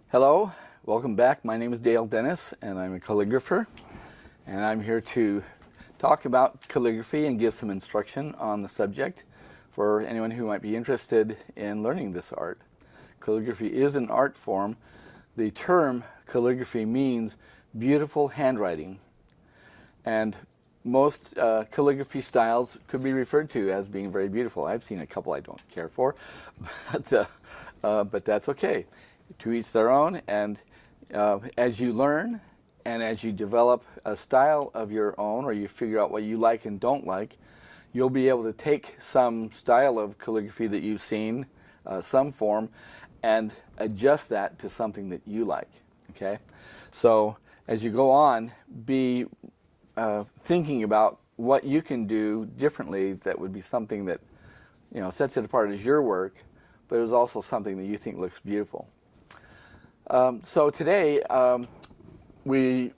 Hello, welcome back. My name is Dale Dennis and I'm a calligrapher, and I'm here to talk about calligraphy and give some instruction on the subject for anyone who might be interested in learning this art. Calligraphy is an art form. The term calligraphy means beautiful handwriting, and most calligraphy styles could be referred to as being very beautiful. I've seen a couple I don't care for, but that's okay. To each their own, and as you learn and as you develop a style of your own, or you figure out what you like and don't like, you'll be able to take some style of calligraphy that you've seen, some form, and adjust that to something that you like. Okay? So as you go on, be thinking about what you can do differently that would be something that, you know, sets it apart as your work, but is also something that you think looks beautiful. So today we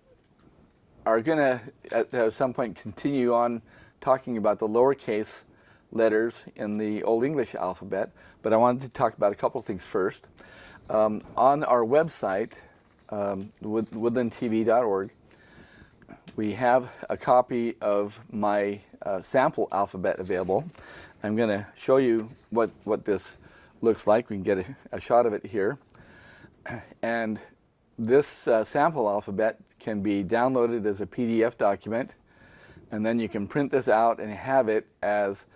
are going to at some point continue on talking about the lowercase letters in the Old English alphabet, but I wanted to talk about a couple of things first. On our website, woodlandtv.org, we have a copy of my sample alphabet available. I'm going to show you what this looks like. We can get a shot of it here. And this sample alphabet can be downloaded as a PDF document, and then you can print this out and have it as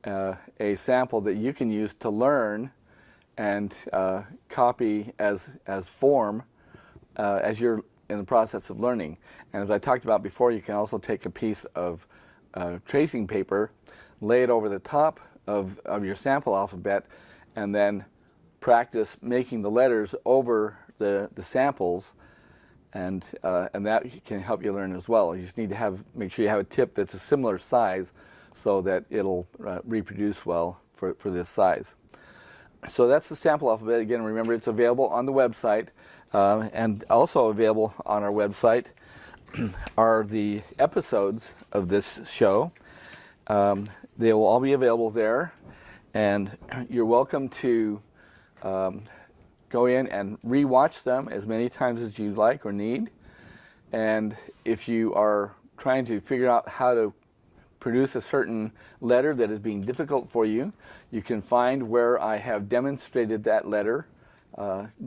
a sample that you can use to learn and copy as form as you're in the process of learning. And as I talked about before, you can also take a piece of tracing paper, lay it over the top of your sample alphabet, and then practice making the letters over the samples, and that can help you learn as well. You just need to make sure you have a tip that's a similar size so that it'll reproduce well for this size. So that's the sample alphabet. Again, remember, it's available on the website, and also available on our website are the episodes of this show. They will all be available there, and you're welcome to go in and re-watch them as many times as you like or need. And if you are trying to figure out how to produce a certain letter that is being difficult for you, you can find where I have demonstrated that letter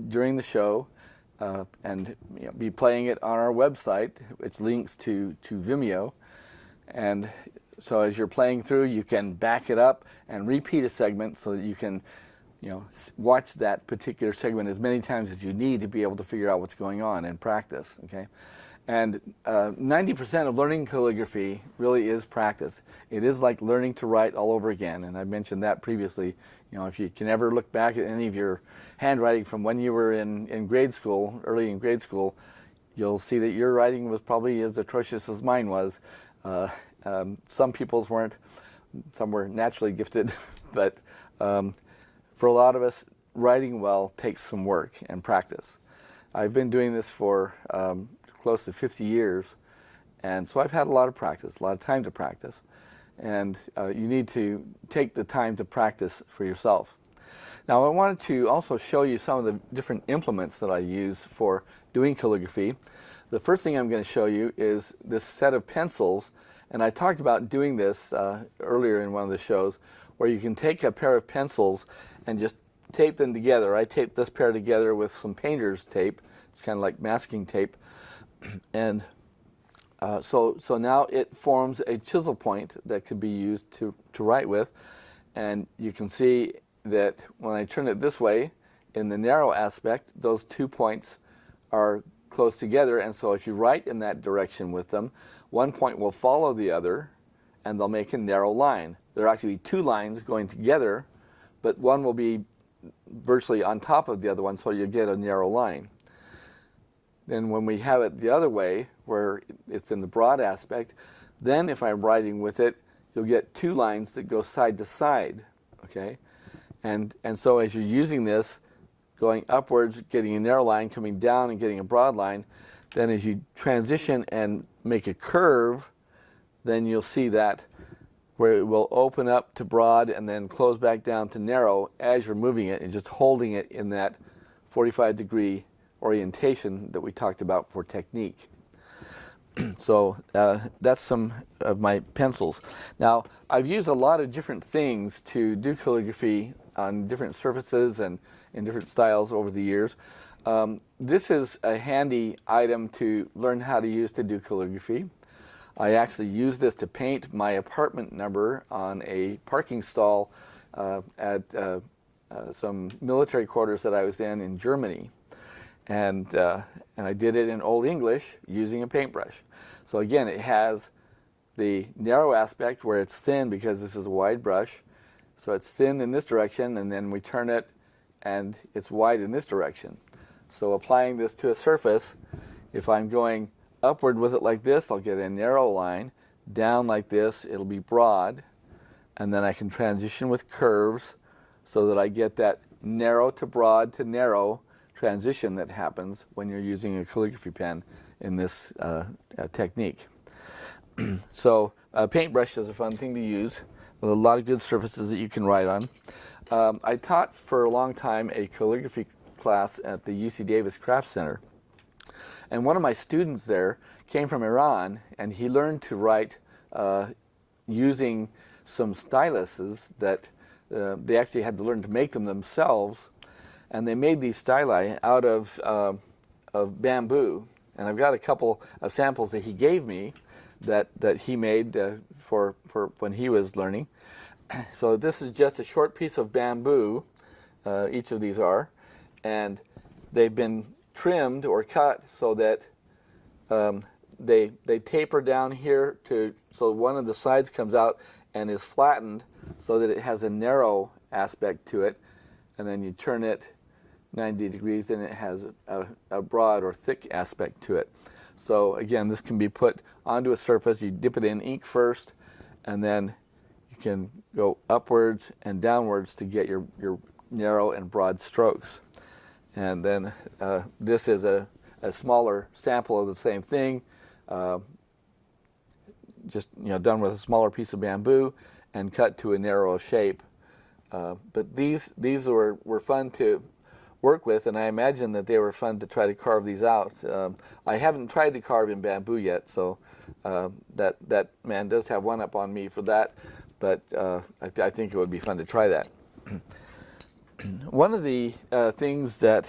during the show, and be playing it on our website. It's links to Vimeo, and so as you're playing through, you can back it up and repeat a segment so that you can watch that particular segment as many times as you need to be able to figure out what's going on and practice. Okay, and 90% of learning calligraphy really is practice. It is like learning to write all over again, and I mentioned that previously. If you can ever look back at any of your handwriting from when you were in grade school, early in grade school, you'll see that your writing was probably as atrocious as mine was. Some people's weren't. Some were naturally gifted, but for a lot of us, writing well takes some work and practice. I've been doing this for close to 50 years, and so I've had a lot of practice, a lot of time to practice, and you need to take the time to practice for yourself. Now, I wanted to also show you some of the different implements that I use for doing calligraphy. The first thing I'm going to show you is this set of pencils, and I talked about doing this earlier in one of the shows, where you can take a pair of pencils and just tape them together. I taped this pair together with some painter's tape. It's kind of like masking tape. And so now it forms a chisel point that could be used to write with. And you can see that when I turn it this way, in the narrow aspect, those 2 points are close together. And so if you write in that direction with them, one point will follow the other, and they'll make a narrow line. There will actually be 2 lines going together, but one will be virtually on top of the other one, so you get a narrow line. Then when we have it the other way, where it's in the broad aspect, then if I'm writing with it, you'll get 2 lines that go side to side, okay? And so as you're using this, going upwards, getting a narrow line, coming down and getting a broad line, then as you transition and make a curve, then you'll see that where it will open up to broad and then close back down to narrow as you're moving it and just holding it in that 45-degree orientation that we talked about for technique. So that's some of my pencils. Now, I've used a lot of different things to do calligraphy on different surfaces and in different styles over the years. This is a handy item to learn how to use to do calligraphy. I actually used this to paint my apartment number on a parking stall at some military quarters that I was in Germany. And I did it in Old English using a paintbrush. So again, it has the narrow aspect where it's thin because this is a wide brush. So it's thin in this direction, and then we turn it and it's wide in this direction. So applying this to a surface, if I'm going upward with it like this, I'll get a narrow line. Down like this, it'll be broad. And then I can transition with curves so that I get that narrow to broad to narrow transition that happens when you're using a calligraphy pen in this technique. So a paintbrush is a fun thing to use with a lot of good surfaces that you can write on. I taught for a long time a calligraphy class at the UC Davis Craft Center. And one of my students there came from Iran, and he learned to write using some styluses that they actually had to learn to make them themselves. And they made these styli out of bamboo. And I've got a couple of samples that he gave me that he made for when he was learning. So this is just a short piece of bamboo, each of these are, and they've been trimmed or cut so that they taper down here so one of the sides comes out and is flattened so that it has a narrow aspect to it, and then you turn it 90 degrees and it has a broad or thick aspect to it. So again, this can be put onto a surface. You dip it in ink first, and then you can go upwards and downwards to get your narrow and broad strokes. And then this is a smaller sample of the same thing, just done with a smaller piece of bamboo and cut to a narrow shape. But these were fun to work with, and I imagine that they were fun to try to carve these out. I haven't tried to carve in bamboo yet, so that man does have one up on me for that, but I think it would be fun to try that. One of the things that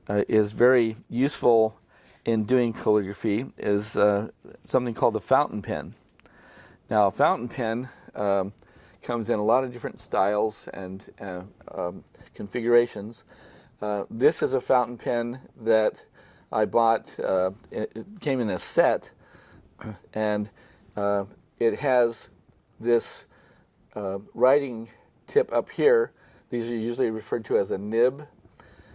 is very useful in doing calligraphy is something called a fountain pen. Now, a fountain pen comes in a lot of different styles and configurations. This is a fountain pen that I bought. It came in a set, and it has this writing tip up here. These are usually referred to as a nib.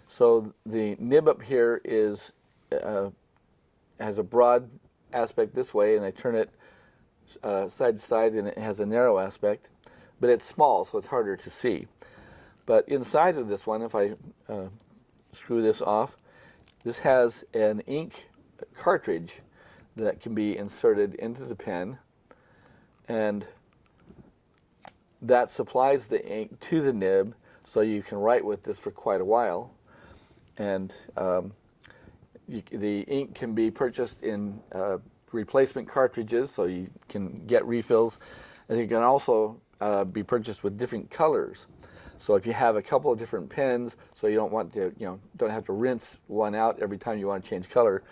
So the nib up here has a broad aspect this way, and I turn it side to side, and it has a narrow aspect. But it's small, so it's harder to see. But inside of this one, if I screw this off, this has an ink cartridge that can be inserted into the pen, and that supplies the ink to the nib, so you can write with this for quite a while. And the ink can be purchased in replacement cartridges, so you can get refills, and it can also be purchased with different colors. So if you have a couple of different pens, so you don't want to, don't have to rinse one out every time you want to change color.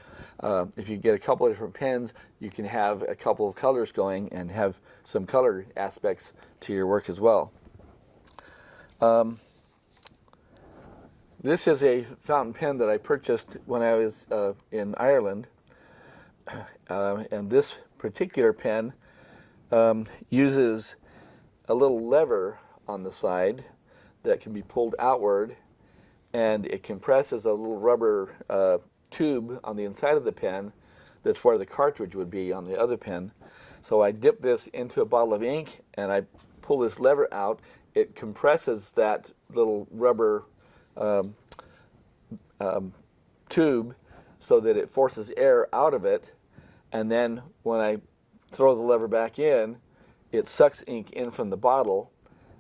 If you get a couple of different pens, you can have a couple of colors going and have some color aspects to your work as well. This is a fountain pen that I purchased when I was in Ireland, and this particular pen uses a little lever on the side that can be pulled outward, and it compresses a little rubber tube on the inside of the pen. That's where the cartridge would be on the other pen. So I dip this into a bottle of ink, and I pull this lever out. It compresses that little rubber tube so that it forces air out of it, and then when I throw the lever back in, it sucks ink in from the bottle,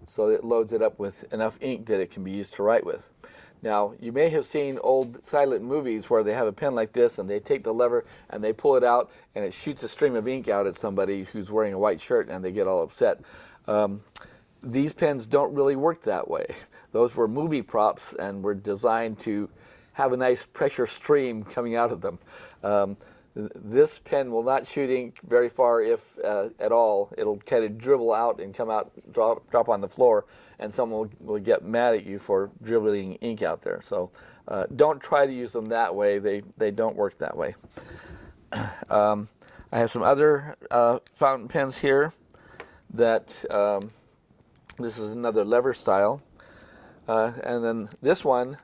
so it loads it up with enough ink that it can be used to write with. Now, you may have seen old silent movies where they have a pen like this and they take the lever and they pull it out and it shoots a stream of ink out at somebody who's wearing a white shirt and they get all upset. These pens don't really work that way. Those were movie props and were designed to have a nice pressure stream coming out of them. This pen will not shoot ink very far, if at all. It'll kind of dribble out and come out, drop on the floor, and someone will get mad at you for dribbling ink out there. So don't try to use them that way. They don't work that way. I have some other fountain pens here that this is another lever style. And then this one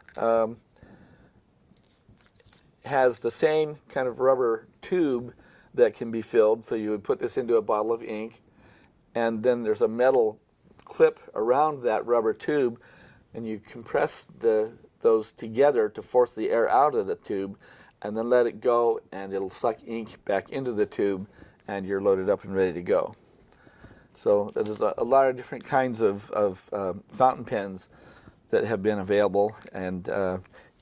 has the same kind of rubber tube that can be filled. So you would put this into a bottle of ink, and then there's a metal clip around that rubber tube, and you compress those together to force the air out of the tube, and then let it go, and it'll suck ink back into the tube, and you're loaded up and ready to go. So there's a lot of different kinds of fountain pens that have been available, and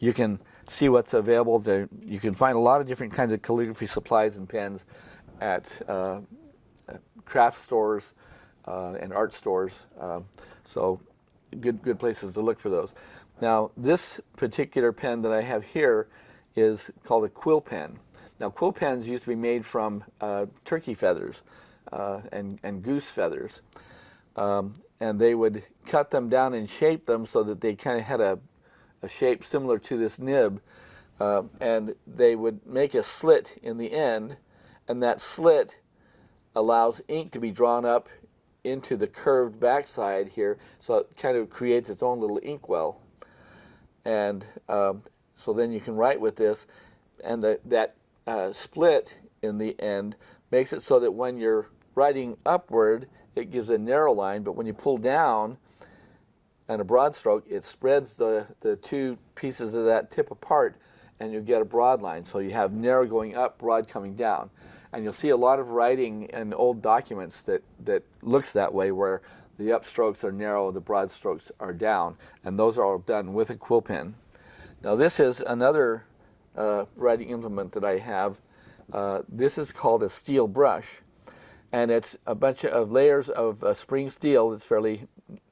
you can see what's available there. You can find a lot of different kinds of calligraphy supplies and pens at craft stores and art stores. So good places to look for those. Now, this particular pen that I have here is called a quill pen. Now, quill pens used to be made from turkey feathers and goose feathers. And they would cut them down and shape them so that they kind of had a shape similar to this nib, and they would make a slit in the end, and that slit allows ink to be drawn up into the curved backside here, so it kind of creates its own little ink well. And so then you can write with this, and that split in the end makes it so that when you're writing upward, it gives a narrow line, but when you pull down and a broad stroke, it spreads the two pieces of that tip apart, and you get a broad line. So you have narrow going up, broad coming down. And you'll see a lot of writing in old documents that looks that way, where the upstrokes are narrow, the broad strokes are down, and those are all done with a quill pen. Now, this is another writing implement that I have. This is called a steel brush, and it's a bunch of layers of spring steel that's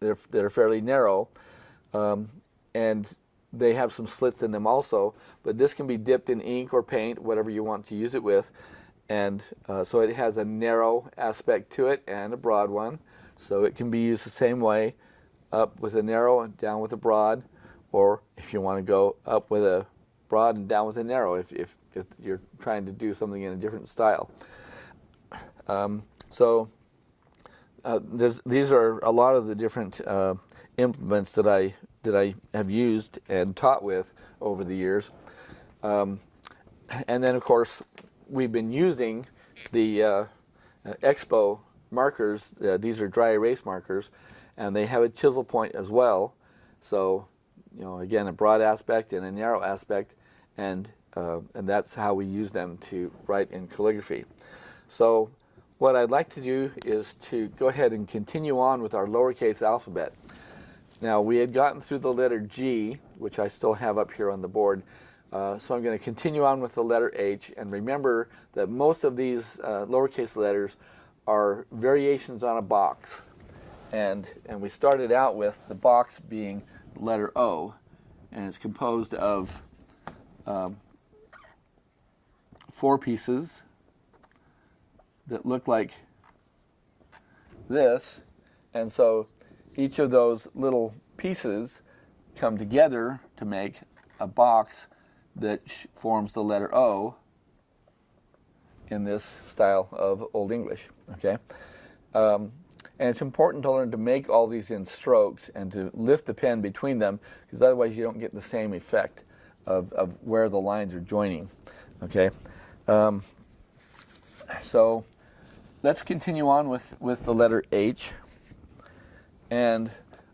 that are fairly narrow, and they have some slits in them also, but this can be dipped in ink or paint, whatever you want to use it with, and so it has a narrow aspect to it and a broad one, so it can be used the same way, up with a narrow and down with a broad, or if you want to go up with a broad and down with a narrow, if you're trying to do something in a different style. These are a lot of the different implements that I have used and taught with over the years. And then, of course, we've been using the Expo markers. These are dry erase markers, and they have a chisel point as well. So, again, a broad aspect and a narrow aspect, and that's how we use them to write in calligraphy. So what I'd like to do is to go ahead and continue on with our lowercase alphabet. Now, we had gotten through the letter G, which I still have up here on the board, so I'm going to continue on with the letter H, and remember that most of these lowercase letters are variations on a box, and we started out with the box being the letter O, and it's composed of 4 pieces that look like this, and so each of those little pieces come together to make a box that forms the letter O in this style of Old English. Okay, and it's important to learn to make all these in strokes and to lift the pen between them, because otherwise you don't get the same effect of where the lines are joining. Okay, so let's continue on with the letter H. And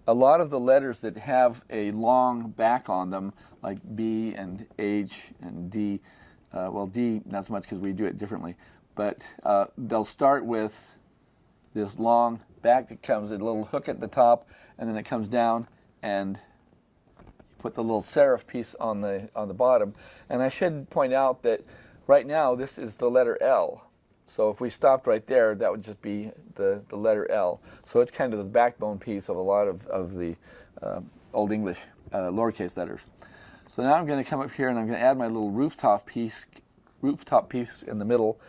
a lot of the letters that have a long back on them, like B and H and D, well, D, not so much because we do it differently, but they'll start with this long back that comes, a little hook at the top, and then it comes down, and you put the little serif piece on the bottom. And I should point out that right now this is the letter L. So if we stopped right there, that would just be the letter L. So it's kind of the backbone piece of a lot of the Old English lowercase letters. So now I'm going to come up here and I'm going to add my little rooftop piece in the middle,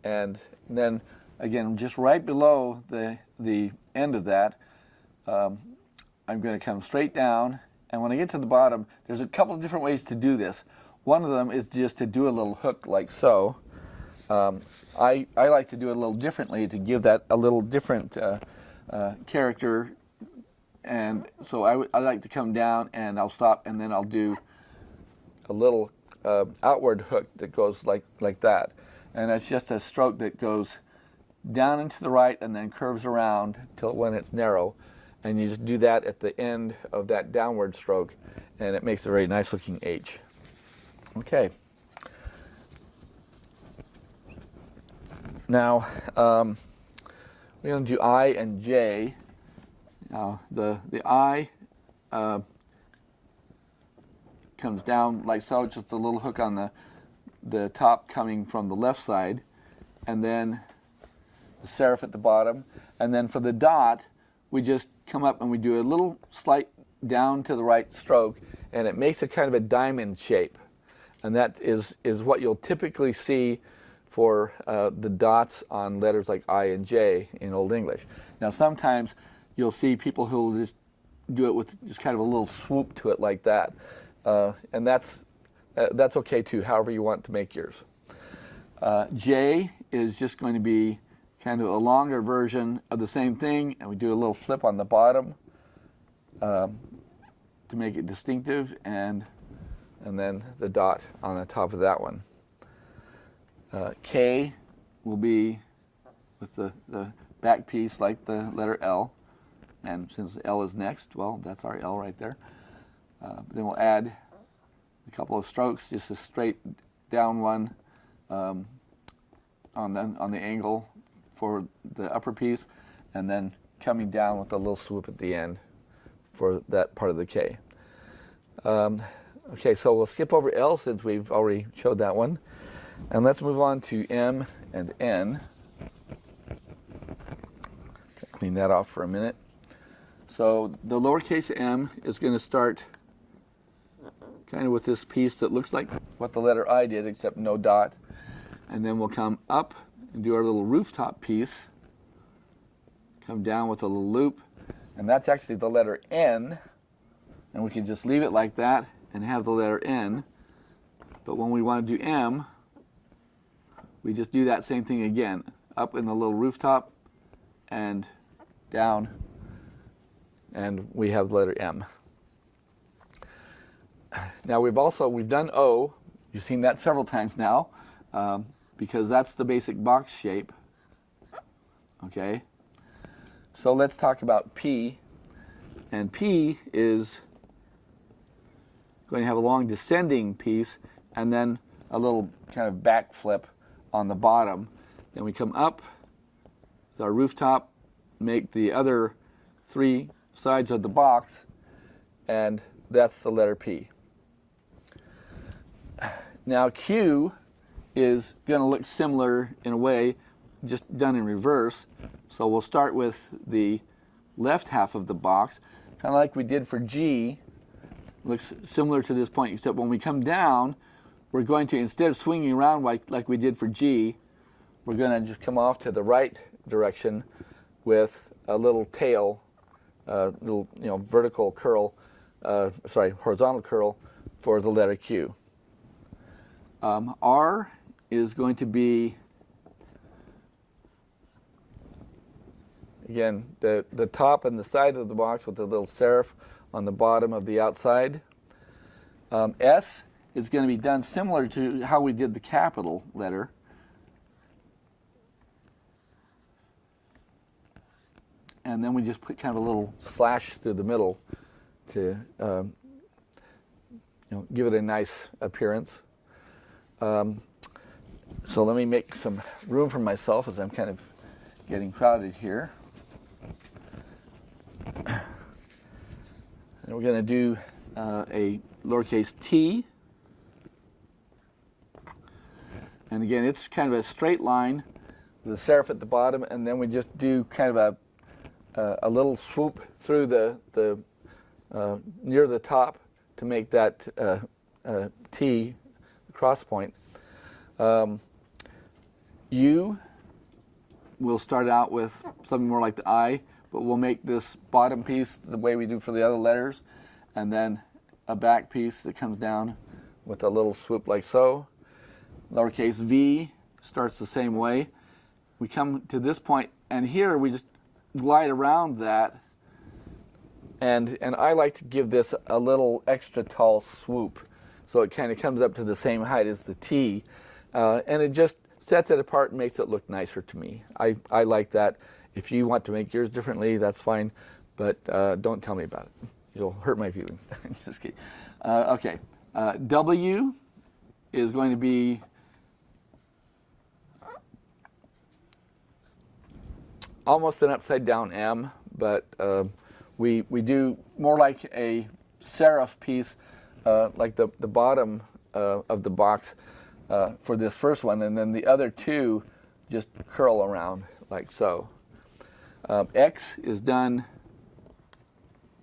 and then again just right below the end of that, I'm going to come straight down, and when I get to the bottom, there's a couple of different ways to do this. One of them is just to do a little hook like so. I like to do it a little differently to give that a little different character, and so I like to come down and I'll stop, and then I'll do a little outward hook that goes like that, and that's just a stroke that goes down and to the right and then curves around till when it's narrow, and you just do that at the end of that downward stroke, and it makes a very nice looking H. Okay. Now we're going to do I and J. Now the I comes down like so, it's just a little hook on the top coming from the left side, and then the serif at the bottom, and then for the dot we just come up and we do a little slight down to the right stroke, and it makes a kind of a diamond shape, and that is what you'll typically see for the dots on letters like I and J in Old English. Now sometimes you'll see people who will just do it with just kind of a little swoop to it like that, and that's okay too, however you want to make yours. J is just going to be kind of a longer version of the same thing, and we do a little flip on the bottom to make it distinctive, and then the dot on the top of that one. K will be with the back piece like the letter L, and since L is next, well, that's our L right there. Then we'll add a couple of strokes, just a straight down one on the angle for the upper piece, and then coming down with a little swoop at the end for that part of the K. Okay, so we'll skip over L since we've already showed that one, and let's move on to M and N. Clean that off for a minute. So the lowercase m is going to start kind of with this piece that looks like what the letter I did, except no dot, and then we'll come up and do our little rooftop piece, come down with a little loop, and that's actually the letter N, and we can just leave it like that and have the letter N. But when we want to do M, we just do that same thing again, up in the little rooftop and down, and we have the letter M. Now we've done O. You've seen that several times now, because that's the basic box shape. Okay, so let's talk about P, and P is going to have a long descending piece and then a little kind of back flip on the bottom. Then we come up with our rooftop, make the other three sides of the box, and that's the letter P. Now Q is going to look similar in a way, just done in reverse. So we'll start with the left half of the box, kind of like we did for G. Looks similar to this point, except when we come down, we're going to, instead of swinging around like we did for G, we're going to just come off to the right direction with a little tail, little vertical curl, horizontal curl for the letter Q. R is going to be, again, the top and the side of the box with the little serif on the bottom of the outside. S is going to be done similar to how we did the capital letter. And then we just put kind of a little slash through the middle to give it a nice appearance. So let me make some room for myself as I'm kind of getting crowded here. And we're going to do a lowercase t. And again, it's kind of a straight line with a serif at the bottom, and then we just do kind of a little swoop through the near the top to make that T cross point. U will start out with something more like the I, but we'll make this bottom piece the way we do for the other letters, and then a back piece that comes down with a little swoop like so. Lowercase v starts the same way. We come to this point, and here we just glide around that, and I like to give this a little extra tall swoop, so it kind of comes up to the same height as the T, and it just sets it apart and makes it look nicer to me. I like that. If you want to make yours differently, that's fine, but don't tell me about it. You'll hurt my feelings. Just kidding. Okay, W is going to be almost an upside down M, but we do more like a serif piece, like the bottom of the box for this first one, and then the other two just curl around like so. X is done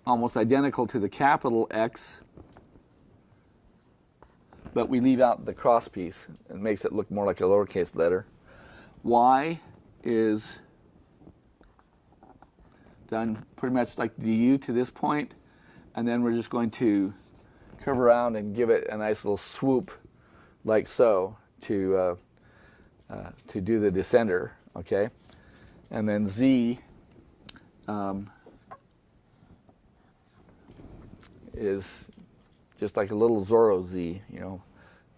almost identical to the capital X, but we leave out the cross piece. It makes it look more like a lowercase letter. Y is done pretty much like the U to this point, and then we're just going to curve around and give it a nice little swoop like so to do the descender, okay? And then Z is just like a little Zorro Z, you know,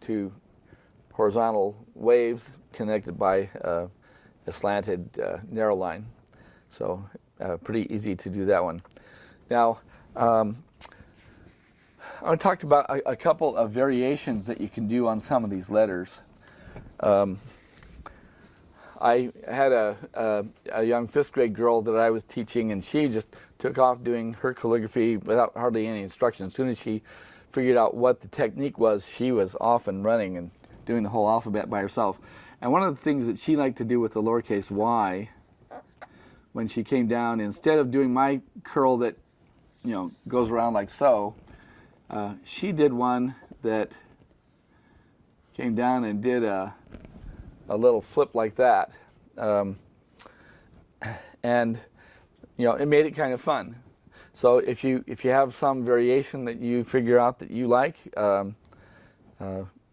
two horizontal waves connected by a slanted narrow line. So pretty easy to do that one. Now, I want to talk about a couple of variations that you can do on some of these letters. I had a young 5th grade girl that I was teaching, and she just took off doing her calligraphy without hardly any instruction. As soon as she figured out what the technique was, she was off and running and doing the whole alphabet by herself. And one of the things that she liked to do with the lowercase y, when she came down, instead of doing my curl that, you know, goes around like so, she did one that came down and did a little flip like that, and you know, it made it kind of fun. So if you have some variation that you figure out that you like, you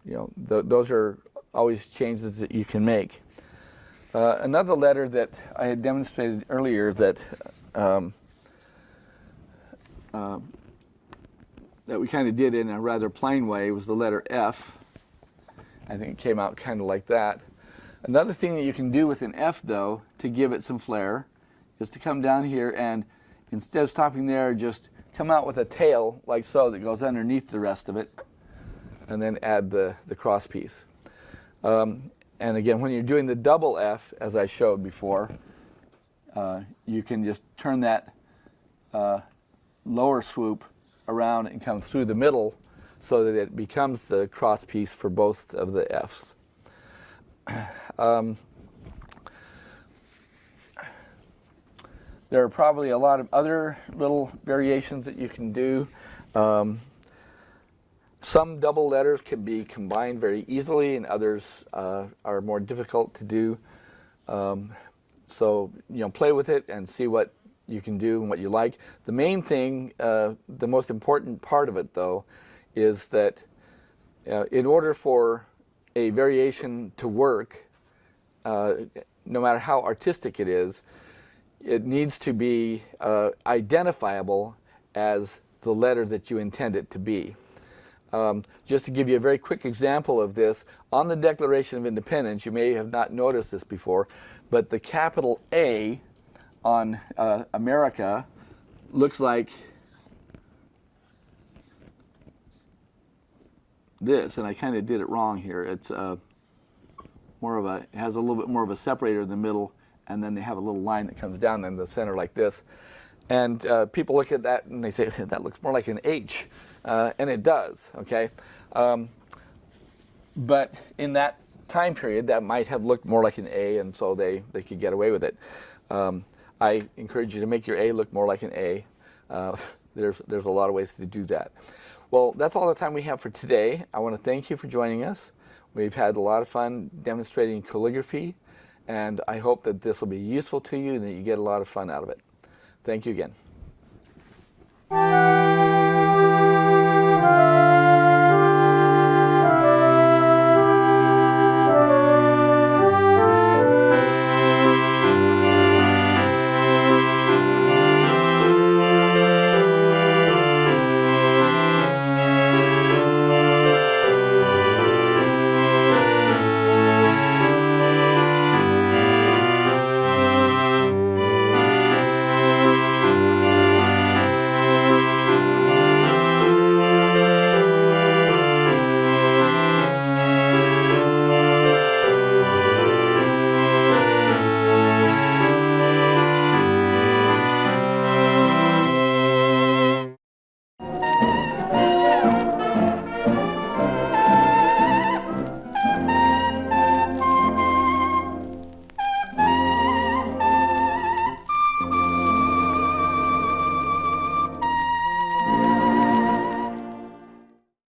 know, those are always changes that you can make. Another letter that I had demonstrated earlier that that we kind of did in a rather plain way was the letter F. I think it came out kind of like that. Another thing that you can do with an F, though, to give it some flair, is to come down here and instead of stopping there, just come out with a tail like so that goes underneath the rest of it, and then add the cross piece. And again, when you're doing the double F, as I showed before, you can just turn that lower swoop around and come through the middle so that it becomes the cross piece for both of the Fs. There are probably a lot of other little variations that you can do. Some double letters can be combined very easily, and others are more difficult to do. So, you know, play with it and see what you can do and what you like. The main thing, the most important part of it, though, is that in order for a variation to work, no matter how artistic it is, it needs to be identifiable as the letter that you intend it to be. Just to give you a very quick example of this, on the Declaration of Independence, you may have not noticed this before, but the capital A on America looks like this, and I kind of did it wrong here. It's more of it has a little bit more of a separator in the middle, and then they have a little line that comes down in the center like this. And people look at that and they say, that looks more like an H. and it does, okay? But in that time period, that might have looked more like an A, and so they could get away with it. I encourage you to make your A look more like an A. There's a lot of ways to do that. Well, that's all the time we have for today. I want to thank you for joining us. We've had a lot of fun demonstrating calligraphy, and I hope that this will be useful to you and that you get a lot of fun out of it. Thank you again.